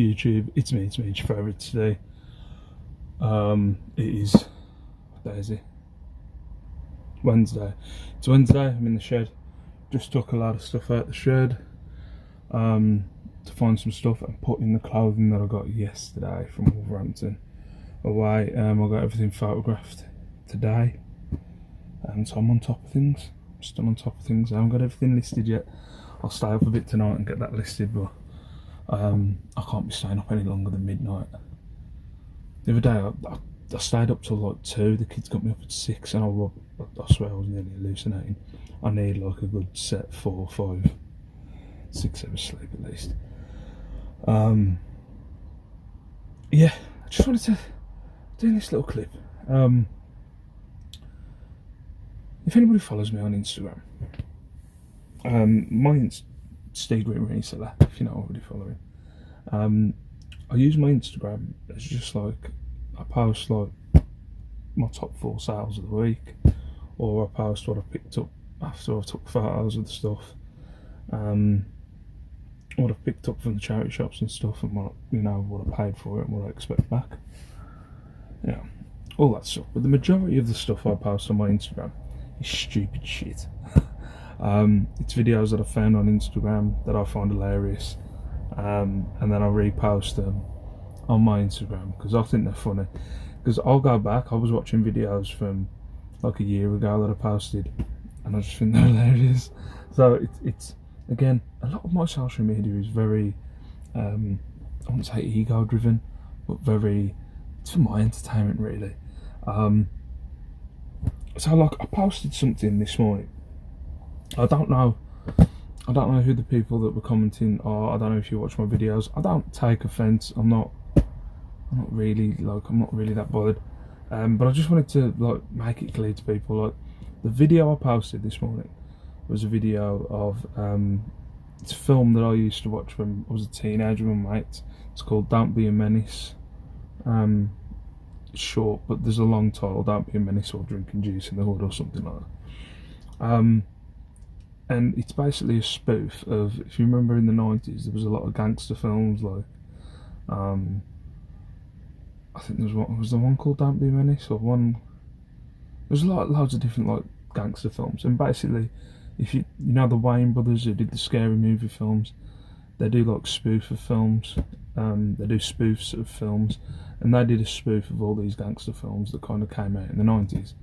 YouTube? It's me, your favourite today. It is, what day is it? Wednesday. It's Wednesday, I'm in the shed. Just took a lot of stuff out the shed to find some stuff and put in the clothing that I got yesterday from Wolverhampton away. I got everything photographed today, so I'm on top of things. I'm still on top of things. I haven't got everything listed yet. I'll stay up a bit tonight and get that listed, but I can't be staying up any longer than midnight. The other day I stayed up till like 2, the kids got me up at 6, and I swear I was nearly hallucinating. I need like a good set 4, 5, 6 hours sleep at least. Yeah, I just wanted to do this little clip. If anybody follows me on Instagram, mine's Steve Reseller, if you're not already following. I use my Instagram as just like, I post like my top 4 sales of the week, or I post what I picked up after I took photos of the stuff, what I've picked up from the charity shops and stuff, and what, you know, what I paid for it and what I expect back. Yeah, all that stuff. But the majority of the stuff I post on my Instagram is stupid shit. It's videos that I found on Instagram that I find hilarious, and then I repost them on my Instagram because I think they're funny. Because I'll go back, I was watching videos from like a year ago that I posted, and I just think they're hilarious. So it's again, a lot of my social media is very, I wouldn't say ego driven, but very, it's for my entertainment really. So like, I posted something this morning. I don't know who the people that were commenting are. I don't know if you watch my videos. I don't take offence. I'm not really that bothered. But I just wanted to like make it clear to people, like, the video I posted this morning was a video of it's a film that I used to watch when I was a teenager with my mates. It's called Don't Be a Menace. It's short, but there's a long title, Don't Be a Menace or Drinking Juice in the Hood or something like that. And it's basically a spoof of, if you remember in the 90s, there was a lot of gangster films, like, I think there was the one called Don't Be a Menace, or one, there's loads of different like gangster films, and basically, if you know the Wayne brothers who did the scary movie films, they do like spoof of films, they do spoofs of films, and they did a spoof of all these gangster films that kind of came out in the 90s.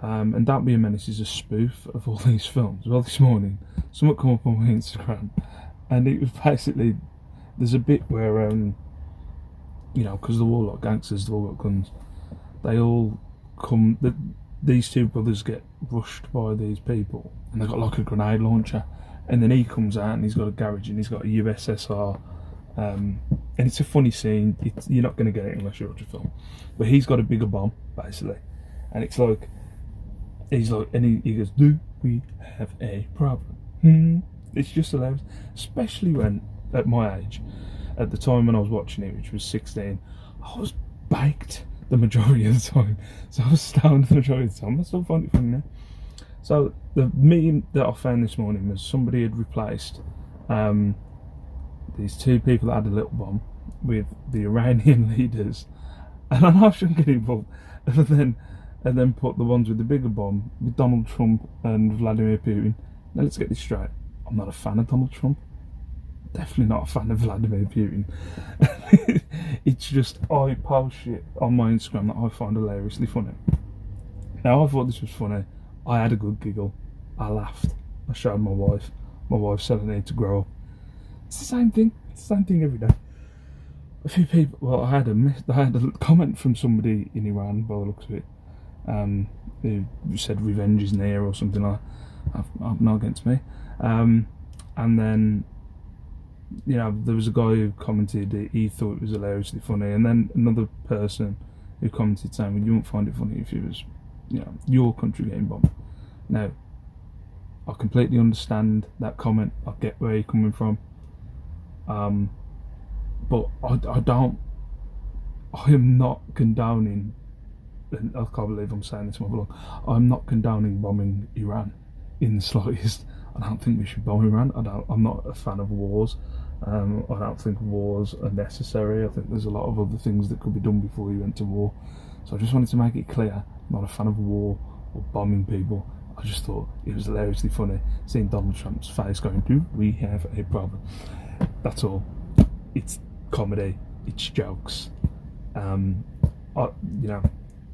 And Don't Be a Menace is a spoof of all these films. Well, this morning, someone come up on my Instagram, and it was basically, there's a bit where, you know, because they're all like gangsters, they've all got guns, they all come, these two brothers get rushed by these people, and they've got like a grenade launcher, and then he comes out and he's got a garage and he's got a USSR, and it's a funny scene. You're not going to get it unless you watch a film, but he's got a bigger bomb basically, and it's like, he's like, and he goes, "Do we have a problem?" It's just hilarious, especially when, at my age, at the time when I was watching it, which was 16, I was baked the majority of the time. So I was stoned the majority of the time. I still find it funny now. So the meme that I found this morning was somebody had replaced these 2 people that had a little bomb with the Iranian leaders, and I know I shouldn't get involved, and then put the ones with the bigger bomb with Donald Trump and Vladimir Putin. Now let's get this straight. I'm not a fan of Donald Trump. Definitely not a fan of Vladimir Putin. It's just, I post shit on my Instagram that I find hilariously funny. Now, I thought this was funny. I had a good giggle. I laughed. I showed my wife. My wife said I need to grow up. It's the same thing. It's the same thing every day. A few people, well, I had a comment from somebody in Iran, by the looks of it, who said revenge is near or something like that. I've not against me. And then, you know, there was a guy who commented he thought it was hilariously funny, and then another person who commented saying, well, you wouldn't find it funny if it was, you know, your country getting bombed. Now, I completely understand that comment. I get where you're coming from, but I am not condoning, and I can't believe I'm saying this in my blog, I'm not condoning bombing Iran in the slightest. I don't think we should bomb Iran. I'm not a fan of wars. I don't think wars are necessary. I think there's a lot of other things that could be done before you went to war. So I just wanted to make it clear, I'm not a fan of war or bombing people. I just thought it was hilariously funny seeing Donald Trump's face going, "Do we have a problem?" That's all. It's comedy. It's jokes. You know,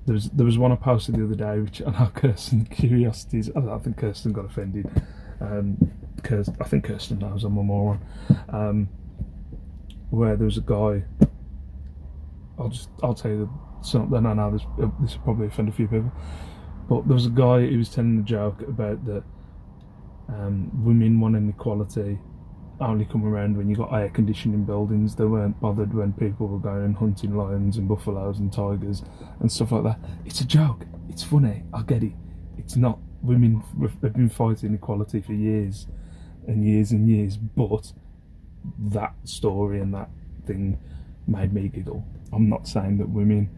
there was one I posted the other day, which I know Kirsten Curiosities. I think Kirsten got offended. I think Kirsten knows I'm a moron. Where there was a guy. I'll tell you something. I know this will probably offend a few people, but there was a guy who was telling a joke about that women wanting equality only come around when you got air conditioning buildings. They weren't bothered when people were going and hunting lions and buffaloes and tigers and stuff like that. It's a joke. It's funny. I get it. It's not. Women have been fighting equality for years and years and years, but that story and that thing made me giggle. I'm not saying that women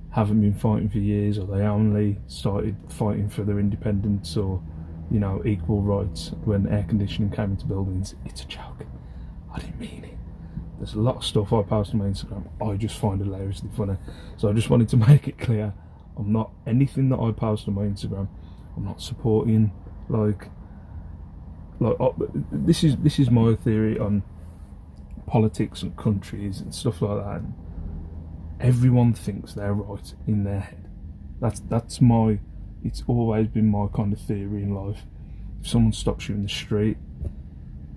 haven't been fighting for years, or they only started fighting for their independence or, you know, equal rights when air conditioning came into buildings. It's a joke. I didn't mean it. There's a lot of stuff I post on my Instagram I just find hilariously funny. So I just wanted to make it clear, I'm not, anything that I post on my Instagram, I'm not supporting this is my theory on politics and countries and stuff like that. And everyone thinks they're right in their head. That's my. It's always been my kind of theory in life. If someone stops you in the street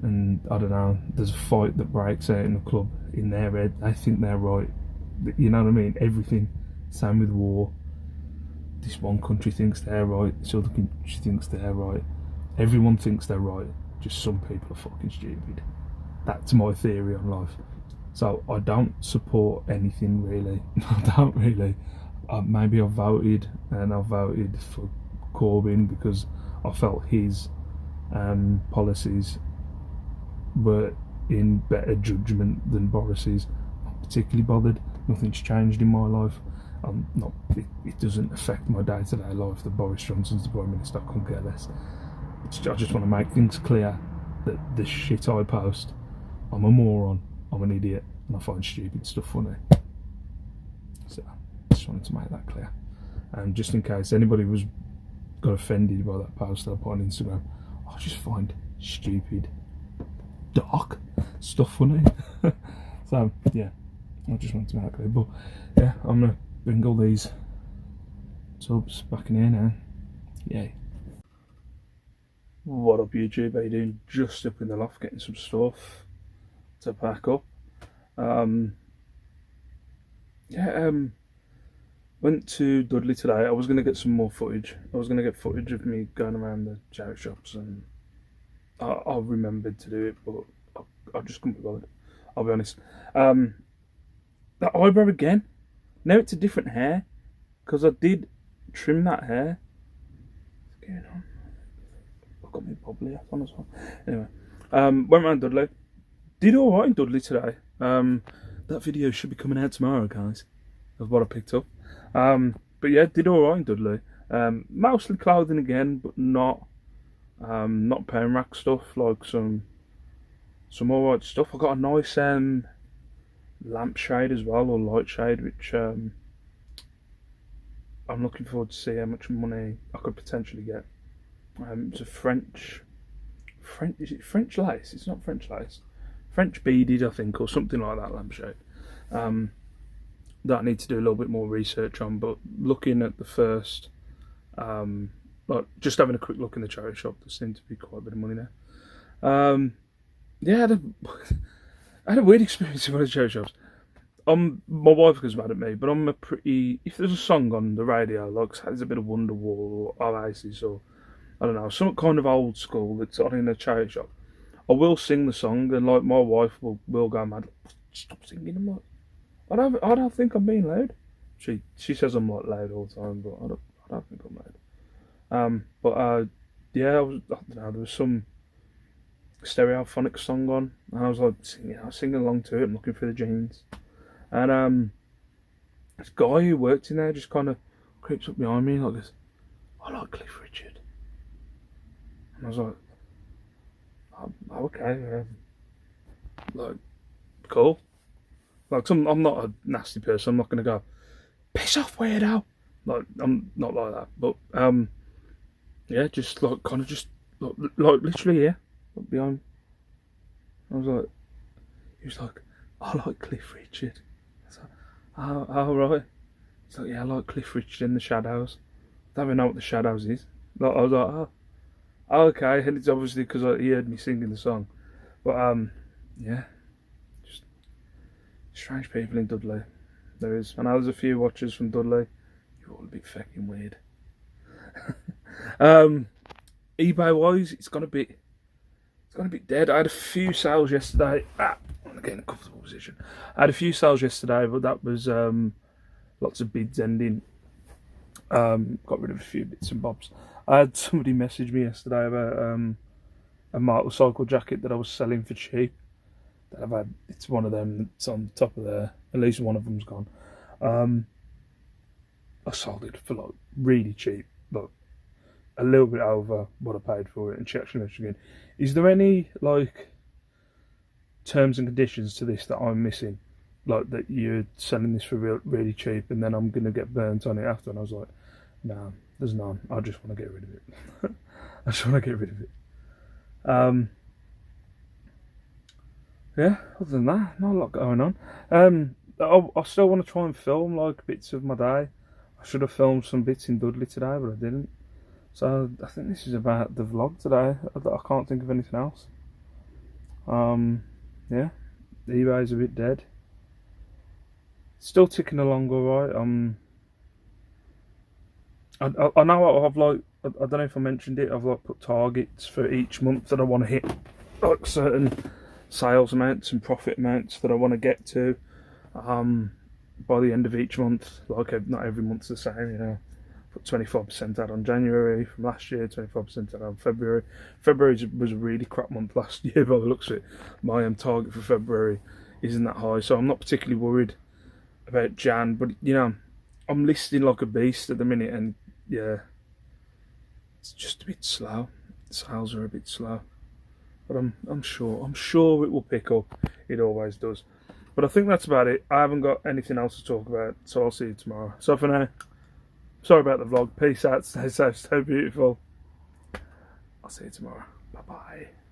and, I don't know, there's a fight that breaks out in the club, in their head, they think they're right. You know what I mean? Everything. Same with war. This one country thinks they're right, this other country thinks they're right. Everyone thinks they're right, just some people are fucking stupid. That's my theory on life. So I don't support anything really. I don't really. Maybe I voted for Corbyn because I felt his policies were in better judgment than Boris's. Not particularly bothered. Nothing's changed in my life. It doesn't affect my day-to-day life that Boris Johnson's the Prime Minister. I couldn't care less. I just want to make things clear that the shit I post, I'm a moron, I'm an idiot, and I find stupid stuff funny. So I just wanted to make that clear. And just in case anybody got offended by that post I put on Instagram, I just find stupid, dark stuff funny. So yeah, I just wanted to make that clear. But yeah, I'm gonna bring all these subs back in here now. Yay. What up, YouTube? How you doing? Just up in the loft getting some stuff to pack up. Went to Dudley today. I was going to get some more footage. I was going to get footage of me going around the charity shops, and I remembered to do it, but I just couldn't be bothered. I'll be honest. That eyebrow again. Now it's a different hair, because I did trim that hair. What's going on? I've got my bobbly hat on as well. Anyway, went around Dudley. Did alright in Dudley today. That video should be coming out tomorrow, guys, of what I picked up. But yeah, did alright in Dudley. Mostly clothing again, but not pen rack stuff, like some alright stuff. I got a nice lampshade as well, or light shade, which I'm looking forward to see how much money I could potentially get. It's a French, is it French lace? It's not French lace. French beaded, I think, or something like that lampshade. That I need to do a little bit more research on, but looking at the first, like just having a quick look in the charity shop, there seemed to be quite a bit of money there. Yeah, I had a weird experience in one of the charity shops. My wife goes mad at me, but I'm a pretty, if there's a song on the radio, like there's a bit of Wonderwall or Oasis or, I don't know, some kind of old school that's on in a charity shop, I will sing the song, and like my wife will go mad. Stop singing. I'm like, I don't think I'm being loud. She says I'm like loud all the time, but I don't think I'm loud. Yeah, I don't know, there was some Stereophonic song on, and I was like singing along to it, and looking through the jeans, and this guy who worked in there just kind of creeps up behind me like this. I like Cliff Richard, and I was like, oh, okay, like, cool. Like, I'm not a nasty person. I'm not gonna go, piss off, weirdo. Like, I'm not like that. But yeah, just like kind of just like literally, yeah, like, behind. I was like, he was like, I like Cliff Richard. I was like, oh right. He's like, yeah, I like Cliff Richard in the Shadows. I don't even know what the Shadows is. Like, I was like, oh, okay, and it's obviously because he heard me singing the song. But yeah, just strange people in Dudley. There is, and there's a few watchers from Dudley. You're all a bit fucking weird. eBay wise, it's gone a bit dead. I had a few sales yesterday. I'm getting a comfortable position. I had a few sales yesterday, but that was lots of bids ending. Got rid of a few bits and bobs. I had somebody message me yesterday about a motorcycle jacket that I was selling for cheap. That I've had. It's one of them that's on the top of there. At least one of them's gone. I sold it for like really cheap, but a little bit over what I paid for it. And she actually messaged me, is there any like terms and conditions to this that I'm missing? Like that you're selling this for really cheap and then I'm going to get burnt on it after? And I was like, no, there's none. I just want to get rid of it. I just want to get rid of it. Yeah, other than that, not a lot going on. I still want to try and film like bits of my day. I should have filmed some bits in Dudley today, but I didn't. So I think this is about the vlog today. I can't think of anything else. Yeah, eBay's a bit dead. Still ticking along alright. I know I've like, I don't know if I mentioned it, I've like put targets for each month that I want to hit, like certain sales amounts and profit amounts that I want to get to by the end of each month. Like, not every month's the same, you know. Put 25% out on January from last year, 25% out on February. February was a really crap month last year by the looks of it. My target for February isn't that high, so I'm not particularly worried about Jan, but you know, I'm listing like a beast at the minute, and yeah, it's just a bit slow. Sales are a bit slow, but I'm sure it will pick up. It always does. But I think that's about it. I haven't got anything else to talk about, so I'll see you tomorrow. So for now, sorry about the vlog. Peace out. Stay safe. Stay beautiful. I'll see you tomorrow. Bye bye.